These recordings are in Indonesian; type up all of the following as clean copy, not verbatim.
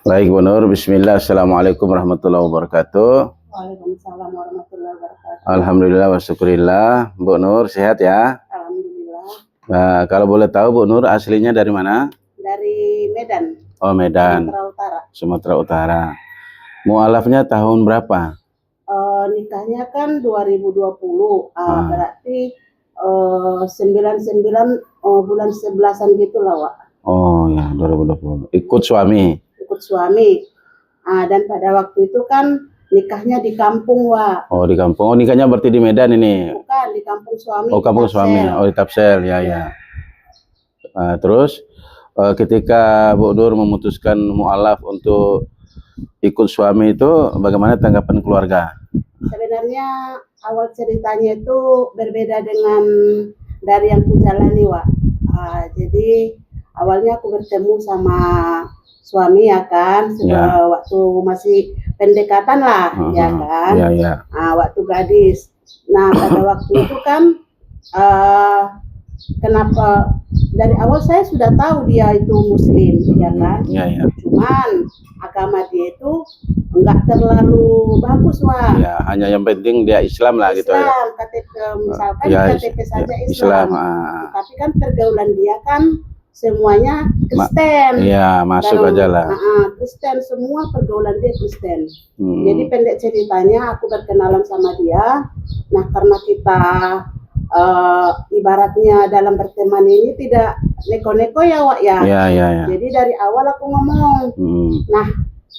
Baik Bu Nur, bismillah, assalamualaikum warahmatullahi wabarakatuh. Waalaikumsalam warahmatullahi wabarakatuh. Alhamdulillah wa syukurillah. Bu Nur sehat ya? Alhamdulillah. Nah, kalau boleh tahu Bu Nur aslinya dari mana? Dari Medan. Oh Medan, Sumatera Utara. Sumatera Utara. Mualafnya tahun berapa? Nikahnya kan 2020, berarti 99 bulan 11-an gitulah, Wak. Oh ya, 2020. Ikut suami? Ikut suami. Dan pada waktu itu kan nikahnya di kampung, Wak. Oh di kampung. Oh nikahnya berarti di Medan ini? Bukan, di kampung suami. Oh kampung suami. Oh di Tapsel, ya. Terus ketika Bu Nur memutuskan mualaf untuk ikut suami itu, bagaimana tanggapan keluarga? Sebenarnya awal ceritanya itu berbeda dengan dari yang kujalani, Wak. Jadi awalnya aku bertemu sama suami ya kan, waktu masih pendekatan lah, ya kan. Waktu gadis. Nah pada waktu itu kan kenapa dari awal saya sudah tahu dia itu muslim, ya kan. Cuman agama dia itu enggak terlalu bagus, Wak. Ya, hanya yang penting dia Islam lah gitu ya. Islam, KTP misalkan KTP saja Islam. Tapi kan pergaulan dia kan semuanya Kristen. Iya, masuk aja lah. Kristen, semua pergaulan dia Kristen. Jadi pendek ceritanya aku berkenalan sama dia. Nah karena kita ibaratnya dalam berteman ini tidak neko-neko ya, Wak ya. Jadi dari awal aku ngomong, nah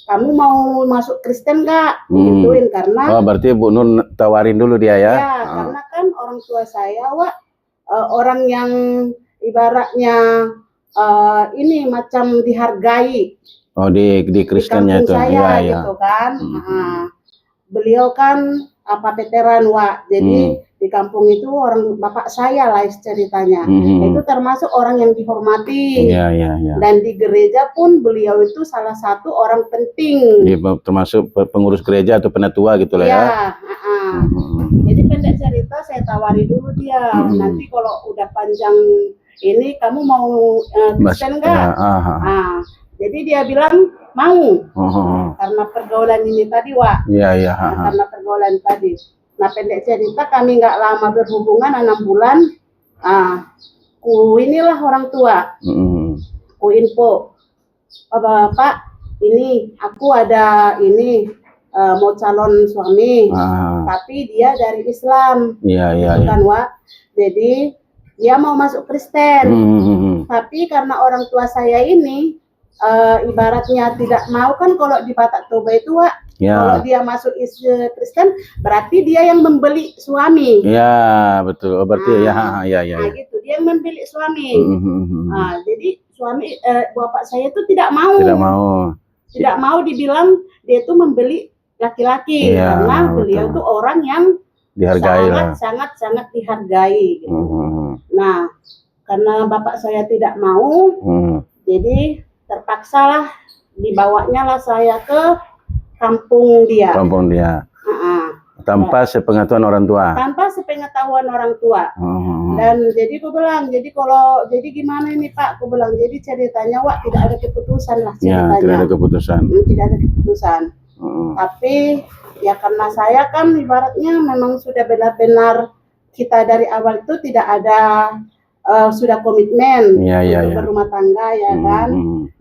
kamu mau masuk Kristen nggak? Gituin karena. Oh berarti Bu Nur tawarin dulu dia ya? Ya, karena kan orang tua saya, Wak, orang yang ibaratnya ini macam dihargai. Oh di Kristennya itu. Saya gitu kan. Beliau kan veteran, Wak. Jadi di kampung itu orang bapak saya lah ceritanya. Itu termasuk orang yang dihormati. Dan di gereja pun beliau itu salah satu orang penting. Termasuk pengurus gereja atau penatua gitu lah ya. Jadi pendek cerita saya tawari dulu dia. Nanti kalau udah panjang ini kamu mau Kristen enggak? Jadi dia bilang mau. Karena pergaulan ini tadi, Wak. Karena pergaulan tadi. Nah pendek cerita kami nggak lama berhubungan 6 bulan. Inilah orang tua. Ku info, Bapak ini aku ada ini mau calon suami. Tapi dia dari Islam. Kan, Wak. Jadi dia mau masuk Kristen. Tapi karena orang tua saya ini ibaratnya tidak mau kan kalau di Batak Toba itu, Wak. Kalau dia masuk Kristen, berarti dia yang membeli suami. Ya, betul. Berarti Nah, gitu. Dia yang membeli suami. Jadi suami bapak saya itu tidak mau. Tidak mau dibilang dia itu membeli laki-laki. Karena beliau itu orang yang dihargai sangat dihargai. Gitu. Nah, karena bapak saya tidak mau, jadi terpaksalah dibawanya lah saya ke kampung dia. Tanpa sepengetahuan orang tua. Tanpa sepengetahuan orang tua. Dan jadi aku bilang, jadi gimana ini Pak? Aku bilang, jadi ceritanya, Wak, tidak ada keputusan lah ceritanya. Tidak ada keputusan. Tidak ada keputusan. Tapi ya karena saya kan ibaratnya memang sudah benar-benar kita dari awal itu tidak ada sudah komitmen untuk berumah tangga ya kan.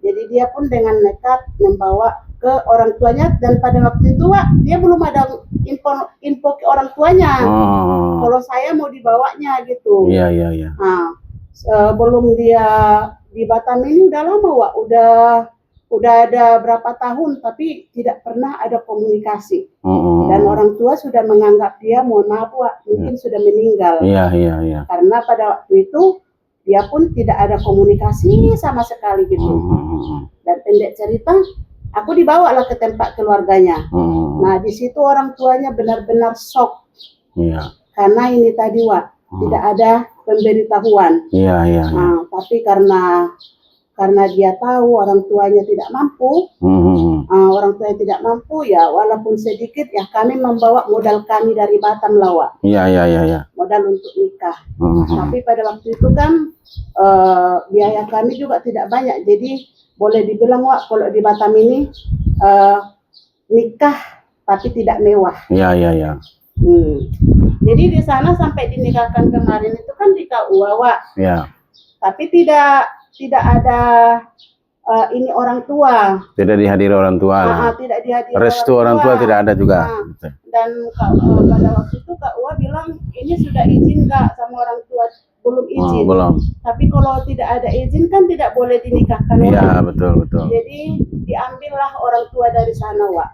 Jadi dia pun dengan nekat membawa ke orang tuanya dan pada waktu itu, Wak, dia belum ada info ke orang tuanya. Kalau saya mau dibawanya gitu. Nah, sebelum dia di Batam ini udah lama, Wak, udah ada berapa tahun tapi tidak pernah ada komunikasi. Dan orang tua sudah menganggap dia, mohon maaf, Wak, mungkin sudah meninggal. Karena pada waktu itu dia pun tidak ada komunikasi sama sekali gitu. Dan pendek cerita, aku dibawalah ke tempat keluarganya. Nah di situ orang tuanya benar-benar shock. Karena ini tadi, Wak, tidak ada pemberitahuan. Tapi karena karena dia tahu orang tuanya tidak mampu, orang tuanya tidak mampu, ya walaupun sedikit ya kami membawa modal kami dari Batam Lawa. Iya. Modal untuk nikah. Tapi pada waktu itu kan biaya kami juga tidak banyak, jadi boleh dibilang Wak, kalau di Batam ini nikah tapi tidak mewah. Iya. Jadi di sana sampai dinikahkan kemarin itu kan di KUA Wak. Iya. Tapi tidak ada ini orang tua. Tidak dihadiri orang tua. Tidak dihadiri Restu orang tua tidak ada juga. Dan pada waktu itu Kak Ua bilang ini sudah izin nggak sama orang tua? Belum izin. Belum. Tapi kalau tidak ada izin kan tidak boleh dinikahkan. Iya, betul. Jadi diambillah orang tua dari sana Wak.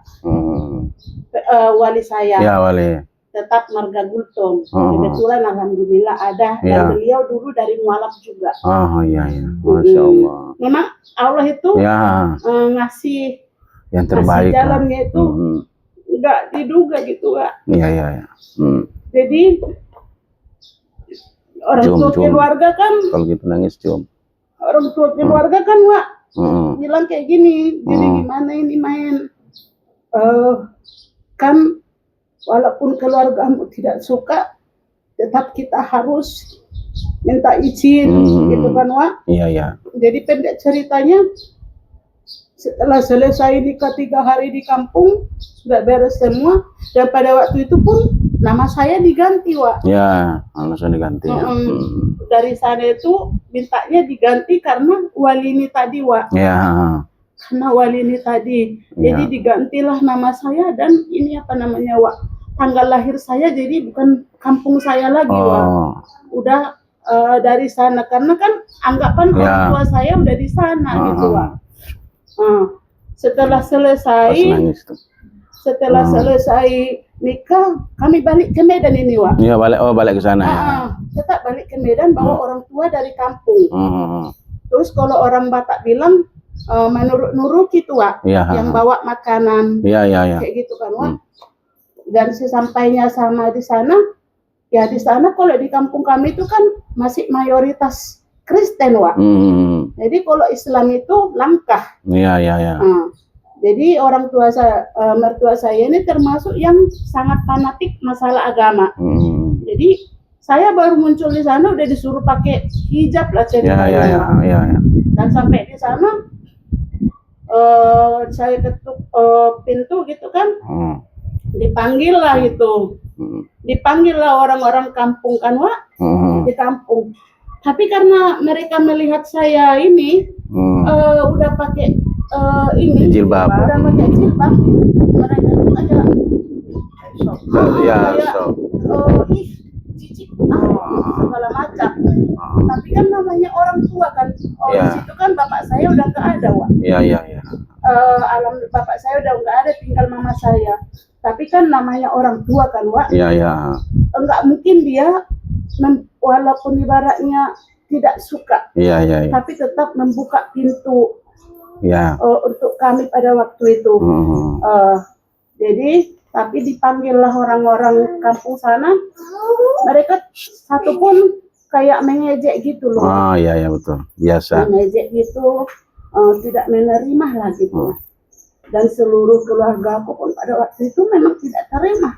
Wali saya. Iya, wali. Tetap Marga Gultom. Kebetulan alhamdulillah ada, dan beliau dulu dari Mualaf juga. Iya. Masya Allah. Memang Allah itu ngasih yang terbaik. Ngasih jalannya itu nggak diduga gitu Kak. Iya. Jadi orang tua keluarga kan, kalau gitu nangis cium. Orang tua keluarga kan Wak bilang kayak gini, jadi gimana ini main kan walaupun keluargamu tidak suka, tetap kita harus minta izin, gitu kan Wak? Iya. Jadi pendek ceritanya, setelah selesai nikah 3 hari di kampung, sudah beres semua, dan pada waktu itu pun nama saya diganti Wak. Ya, langsung diganti. Dari sana itu mintanya diganti karena Walini tadi Wak. Iya. Karena Walini tadi, jadi digantilah nama saya, dan ini apa namanya Wak? Tanggal lahir saya jadi bukan kampung saya lagi Wak. Udah dari sana, karena kan anggapan orang tua saya udah di sana gitu Wak. Setelah selesai nikah, kami balik ke Medan ini Wak. Iya, balik ke sana. Tetap balik ke Medan, bawa orang tua dari kampung. Terus kalau orang Batak bilang menurut Nuruk itu Wak, yang bawa makanan. Iya. Kayak gitu kan Wak. Dan sesampainya sama di sana, ya di sana kalau di kampung kami itu kan masih mayoritas Kristen Wak. Jadi kalau Islam itu langka. Iya. Jadi orang tua saya, mertua saya ini termasuk yang sangat fanatik masalah agama. Jadi saya baru muncul di sana udah disuruh pakai hijab lah ceritanya. Iya. Dan sampai di sana saya ketuk pintu gitu kan. Dipanggil lah gitu, dipanggil lah orang-orang kampung kan Wak, di kampung. Tapi karena mereka melihat saya ini udah pakai ini jilbab, udah pakai jilbab, mereka tuh aja cicik segala macam. Tapi kan namanya orang tua kan, di situ kan bapak saya udah nggak ada Wak. Iya. Alhamdulillah bapak saya udah nggak ada, tinggal mama saya. Tapi kan namanya orang tua kan Wak. Iya. Enggak mungkin dia walaupun ibaratnya tidak suka. Iya. Tapi tetap membuka pintu. Iya. Untuk kami pada waktu itu. Jadi tapi dipanggillah orang-orang kampung sana. Mereka satu pun kayak mengejek gitu loh. Iya betul. Biasa. Mengejek gitu, tidak menerima lah gitu. Dan seluruh keluarga aku pun pada waktu itu memang tidak terima.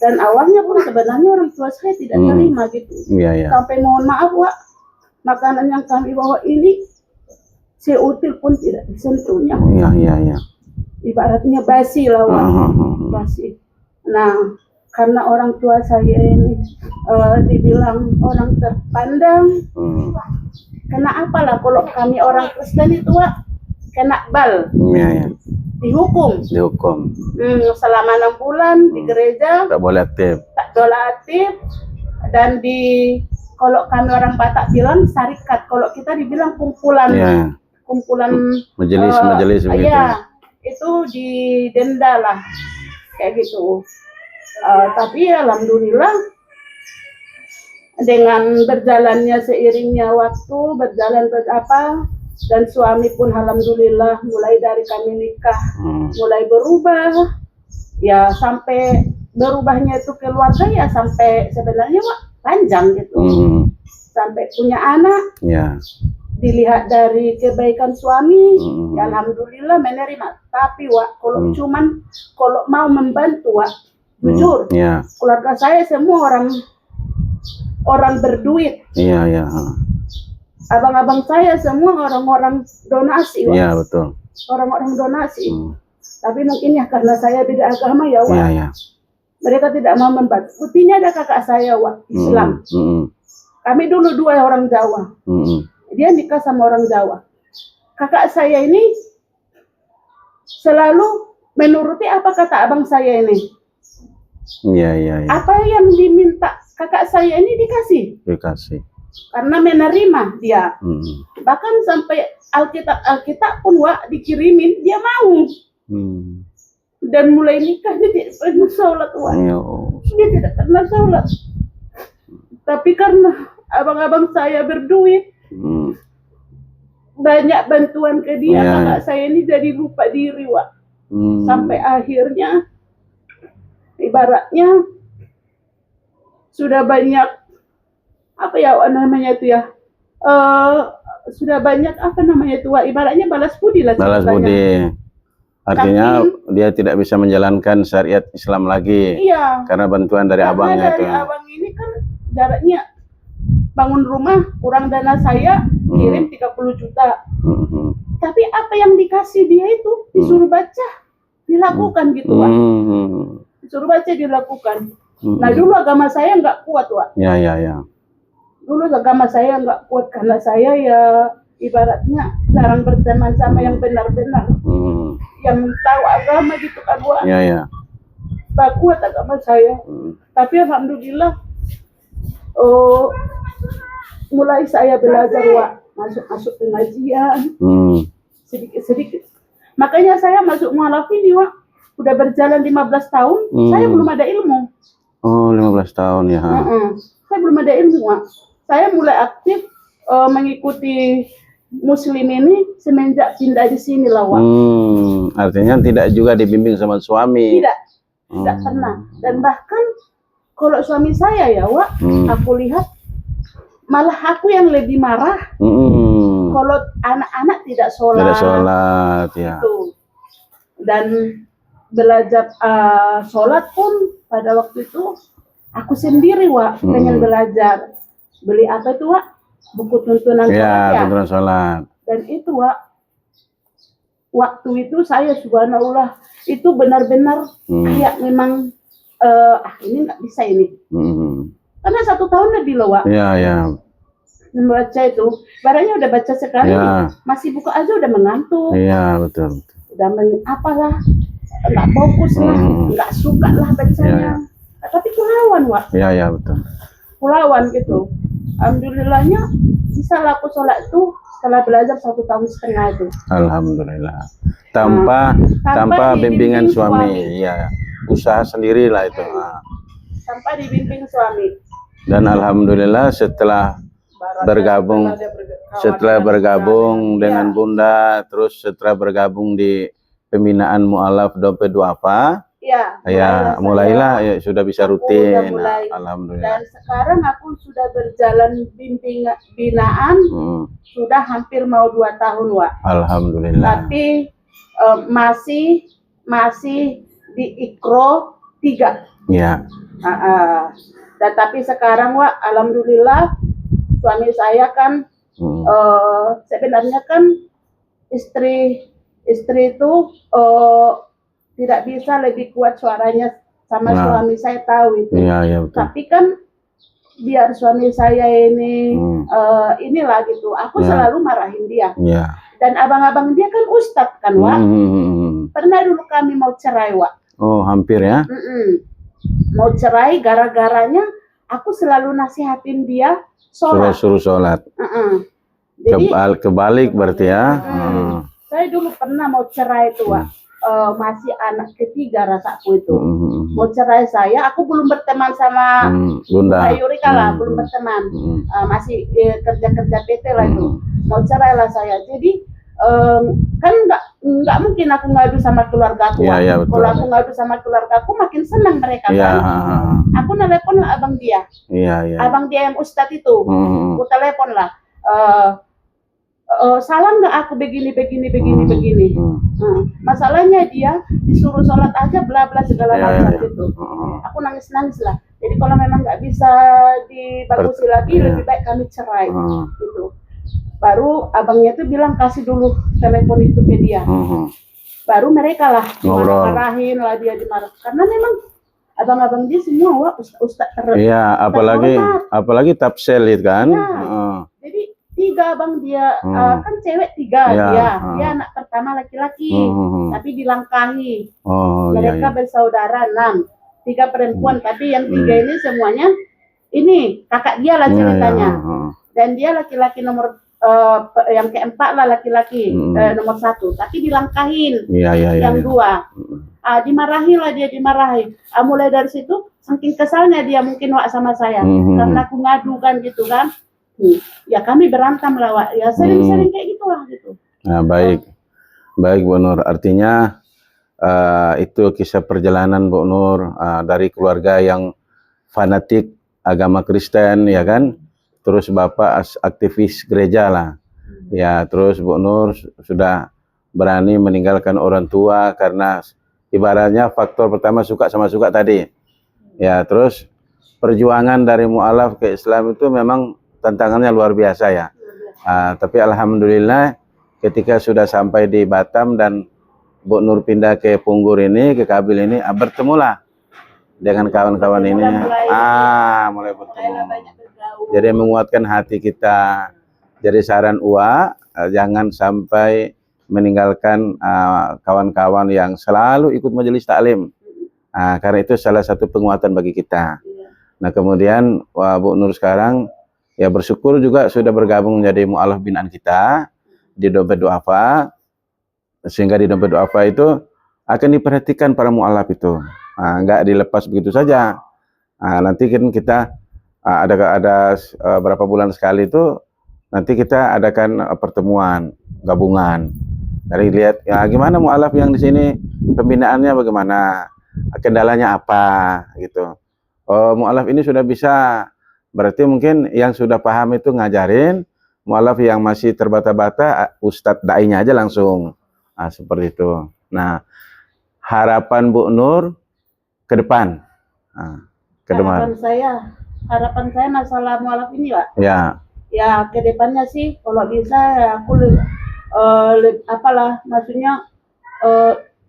Dan awalnya pun sebenarnya orang tua saya tidak terima gitu. Iya. Sampai mohon maaf Wak, makanan yang kami bawa ini seutil pun tidak disentuhnya. Iya. Ibaratnya basi lah Wak. Basi. Nah, karena orang tua saya ini dibilang orang terpandang, kena apalah kalau kami orang Kristen itu Wak, kena bal. Iya. Dihukum selama 6 bulan di gereja, tak boleh aktif, dan kalau kami orang Batak bilang sarikat, kalau kita dibilang kumpulan majelis begitu. Iya, itu didenda lah kayak gitu. Tapi alhamdulillah dengan berjalannya seiringnya waktu berjalan dan suami pun alhamdulillah mulai dari kami nikah mulai berubah, ya sampai berubahnya itu keluarga ya sampai sebenarnya Wak panjang gitu, sampai punya anak, dilihat dari kebaikan suami, ya alhamdulillah menerima. Tapi Wak, kalau mau membantu Wak, jujur, keluarga saya semua orang berduit. Iya. Abang-abang saya semua orang-orang donasi, Wak. Iya, betul. Orang-orang donasi. Tapi mungkin ya karena saya beda agama ya, Wak. Iya. Mereka tidak mau membantu. Buktinya ada kakak saya, Wak, Islam. Kami dulu 2 orang Jawa. Dia nikah sama orang Jawa. Kakak saya ini selalu menuruti apa kata abang saya ini. Iya. Apa yang diminta kakak saya ini dikasih. Karena menerima dia. Bahkan sampai Alkitab pun Wak dikirimin, dia mau. Dan mulai nikah dia tidak pernah sholat, Wak. Dia tidak pernah sholat. Tapi karena abang-abang saya berduit, banyak bantuan ke dia, kakak saya ini jadi lupa diri, Wak. Sampai akhirnya ibaratnya sudah banyak apa ya namanya itu ya, sudah banyak apa namanya itu, Wak, ibaratnya balas budi lah. Balas budi. Artinya dia tidak bisa menjalankan syariat Islam lagi. Iya. Karena bantuan dari abangnya itu. Abang ini kan jaraknya bangun rumah kurang dana saya kirim 30 juta. Tapi apa yang dikasih dia itu disuruh baca, dilakukan gitu, Wak. Disuruh baca, dilakukan. Nah dulu agama saya nggak kuat, Wak. Ya. Dulu agama saya nggak kuat karena saya ya ibaratnya jarang berteman sama yang benar-benar, yang tahu agama gitu kan, Wak. Ya. Tak kuat agama saya. Tapi alhamdulillah, mulai saya belajar, Wak, masuk pengajian, sedikit-sedikit. Makanya saya masuk mualaf ini, Wak, udah berjalan 15 tahun, saya belum ada ilmu. Oh, 15 tahun ya. Saya belum ada ilmu, Wak. Saya mulai aktif mengikuti Muslim ini semenjak pindah di sini lah, Wak. Artinya tidak juga dibimbing sama suami? Tidak pernah. Dan bahkan kalau suami saya ya, Wak, aku lihat malah aku yang lebih marah kalau anak-anak tidak sholat. Tidak sholat, ya. Gitu. Dan belajar sholat pun pada waktu itu aku sendiri, Wak, pengen belajar. Beli apa itu, Wak? Buku tuntunan sholat, ya. Tuntunan sholat. Dan itu, Wak, waktu itu saya subhanallah itu benar-benar kayak memang ini nggak bisa ini. Karena 1 tahun lebih loh, Wak. Iya. Membaca itu, barangnya udah baca sekali, masih buka aja udah mengantuk. Iya, betul. Udah apalah, nggak fokus lah, nggak suka lah bacanya. Tapi kulawan, Wak. Iya, betul. Kulawan gitu. Alhamdulillahnya bisa laku sholat itu setelah belajar 1,5 tahun itu. Alhamdulillah. Tanpa bimbingan suami. Iya. Usaha sendiri lah itu. Tanpa dibimbing suami. Dan alhamdulillah setelah bergabung dengan Bunda, terus setelah bergabung di pembinaan mualaf dompet duafa, mulailah ya, sudah bisa rutin. Alhamdulillah. Dan sekarang aku sudah berjalan binaan sudah hampir mau 2 tahun, Wak. Alhamdulillah. Tapi masih di Ikro 3. Ya. Dan tapi sekarang, Wak, alhamdulillah suami saya kan sebenarnya kan istri itu tidak bisa lebih kuat suaranya sama suami saya, tahu itu. Iya, betul. Tapi kan biar suami saya ini inilah gitu, aku selalu marahin dia. Dan abang-abang dia kan ustadz kan, Wak. Pernah dulu kami mau cerai, Wak. Oh, hampir ya. Mau cerai gara-garanya aku selalu nasihatin dia sholat. Suruh sholat. Jadi kebalik berarti ya. Saya dulu pernah mau cerai itu, Wak. Masih anak ketiga rasaku itu. Mau cerai saya, aku belum berteman sama Bunda Yurika lah, belum berteman. Masih kerja-kerja PT lah itu. Mau cerai lah saya. Jadi kan nggak mungkin aku ngadu sama keluarga aku. Kalau aku ngadu sama keluarga aku makin senang mereka kan. Aku telepon lah abang dia. Abang dia yang ustadz itu. Aku telepon lah. salah nggak aku begini. Masalahnya dia disuruh sholat aja bla bla segala macam gitu. Aku nangis lah. Jadi kalau memang nggak bisa dibagusi lagi, lebih baik kami cerai gitu. Baru abangnya tuh bilang kasih dulu telepon itu ke dia. Baru mereka lah dimarahin lah, dia dimarah karena memang abang-abang dia semua ustaz iya, apalagi Tapsel itu kan. Jadi 3 abang dia, kan cewek 3 dia anak pertama laki-laki, tapi dilangkahi. Mereka bersaudara 6, 3 perempuan, tapi yang 3 ini semuanya ini kakak dia lah ceritanya. Dan dia laki-laki nomor yang keempat lah laki-laki, nomor 1, tapi dilangkahin yang 2. Dimarahi lah dia, mulai dari situ saking kesalnya dia mungkin sama saya karena aku ngadu kan gitu kan. Ya kami berantem lah Wak. Ya sering-sering kayak gitulah gitu. Nah, baik Bu Nur, artinya itu kisah perjalanan Bu Nur dari keluarga yang fanatik agama Kristen ya kan, terus Bapak aktivis gereja lah ya, terus Bu Nur sudah berani meninggalkan orang tua karena ibaratnya faktor pertama suka sama suka tadi ya, terus perjuangan dari mu'alaf ke Islam itu memang tantangannya luar biasa ya. Tapi alhamdulillah ketika sudah sampai di Batam dan Bu Nur pindah ke Punggur ini, ke Kabil ini, bertemulah dengan kawan-kawan ini. Mulai bertemu. Jadi menguatkan hati kita. Jadi saran Uwa, jangan sampai meninggalkan kawan-kawan yang selalu ikut majelis taklim. Karena itu salah satu penguatan bagi kita. Nah kemudian Bu Nur sekarang ya bersyukur juga sudah bergabung menjadi mu'alaf binaan kita di Dompet Duafa, sehingga di Dompet Duafa itu akan diperhatikan para mu'alaf itu, nggak dilepas begitu saja. Nanti kan kita ada berapa bulan sekali itu nanti kita adakan pertemuan gabungan. Dari lihat ya gimana mu'alaf yang di sini, pembinaannya bagaimana, kendalanya apa gitu. Mu'alaf ini sudah bisa, berarti mungkin yang sudah paham itu ngajarin, mu'alaf yang masih terbata-bata, ustadz da'inya aja langsung. Seperti itu. Nah, harapan Bu Nur ke depan. Harapan saya masalah mu'alaf ini Pak. Ya ke depannya sih kalau bisa aku maksudnya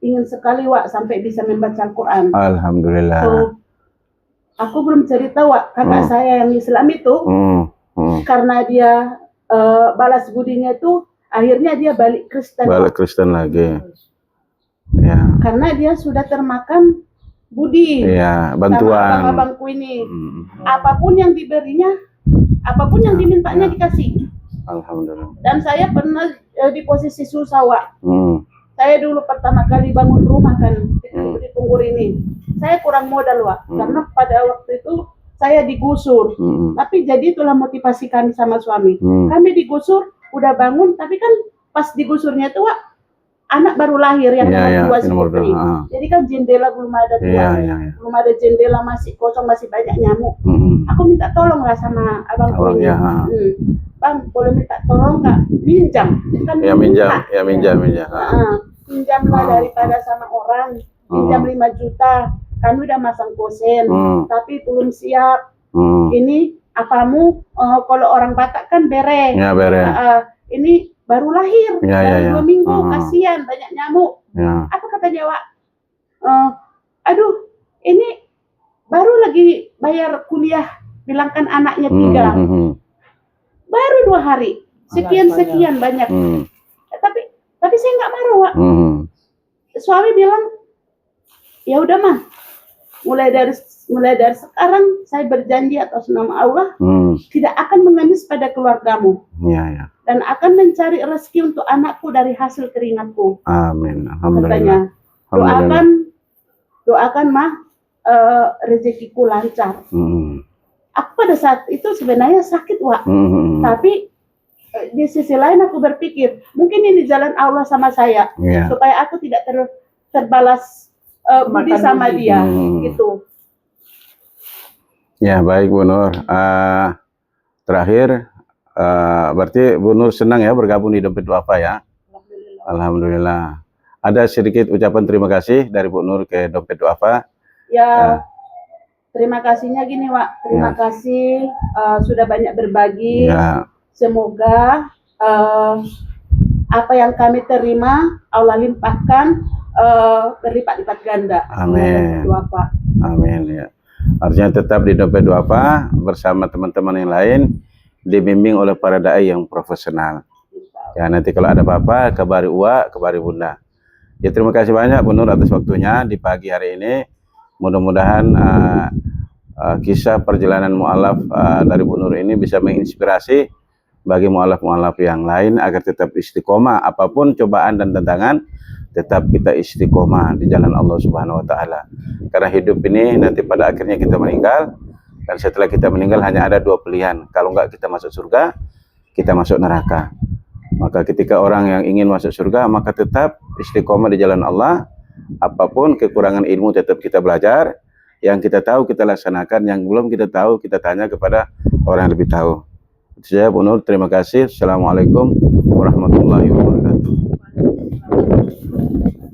ingin sekali Wak sampai bisa membaca Al-Quran. Alhamdulillah. Aku belum cerita Wak, kakak saya yang Islam itu karena dia balas budinya itu akhirnya dia balik Kristen. Balik Kristen lagi. Ya. Karena dia sudah termakan budi. Ya, bantuan. Sama abangku ini. Apapun yang diberinya, apapun yang dimintanya dikasih. Alhamdulillah. Dan saya pernah di posisi susah Wak. Saya dulu pertama kali bangun rumah kan di Punggur ini. Saya kurang modal Wak, karena pada waktu itu saya digusur. Tapi jadi itulah motivasi kami sama suami. Kami digusur, udah bangun, tapi kan pas diggusurnya itu Wak, anak baru lahir yang nomor 2 si Putri. Jadi kan jendela belum ada belum ada jendela, masih kosong, masih banyak nyamuk. Aku minta tolong lah sama abangku ini. Bang, boleh minta tolong nggak? Minjam. Kan minjam. Pinjamlah daripada sama orang. Pinjam 5 juta. Kami udah masang kosen, tapi belum siap. Ini apamu? Kalau orang Batak kan bere. Ya, bere. Ini baru lahir, baru 2 minggu, kasihan banyak nyamuk. Apa kata Jawa? Aduh, ini baru lagi bayar kuliah, bilangkan anaknya 3. Baru 2 hari, sekian banyak. Tapi saya nggak marah Wak. Suami bilang, ya udah mah, mulai dari sekarang saya berjanji atas nama Allah tidak akan mengemis pada keluargamu. Dan akan mencari rezeki untuk anakku dari hasil keringatku. Amin. Alhamdulillah. Katanya, doakan mah rezekiku lancar. Aku pada saat itu sebenarnya sakit Wak, tapi di sisi lain aku berpikir mungkin ini jalan Allah sama saya supaya aku tidak terbalas budi sama dia gitu. Ya baik Bu Nur, terakhir Berarti Bu Nur senang ya bergabung di Dompet Duafa ya. Alhamdulillah. Alhamdulillah. Ada sedikit ucapan terima kasih dari Bu Nur ke Dompet Duafa. Ya, terima kasihnya gini, Wak. Terima kasih sudah banyak berbagi. Ya. Semoga apa yang kami terima Allah limpahkan berlipat-lipat ganda. Amin. Duafa. Amin ya. Artinya tetap di Dompet Duafa bersama teman-teman yang lain, dibimbing oleh para dai yang profesional. Ya, nanti kalau ada apa-apa kabari Uwa, kabari Bunda. Ya, terima kasih banyak Bu Nur atas waktunya di pagi hari ini. Mudah-mudahan kisah perjalanan mu'alaf dari Bu Nur ini bisa menginspirasi bagi mu'alaf-mu'alaf yang lain agar tetap istiqomah apapun cobaan dan tantangan, tetap kita istiqomah di jalan Allah Subhanahu wa taala. Karena hidup ini nanti pada akhirnya kita meninggal, dan setelah kita meninggal hanya ada dua pilihan. Kalau enggak kita masuk surga, kita masuk neraka. Maka ketika orang yang ingin masuk surga, maka tetap istiqomah di jalan Allah. Apapun kekurangan ilmu tetap kita belajar. Yang kita tahu kita laksanakan, yang belum kita tahu kita tanya kepada orang yang lebih tahu. Itu saja Bu Nur, terima kasih. Assalamualaikum warahmatullahi wabarakatuh.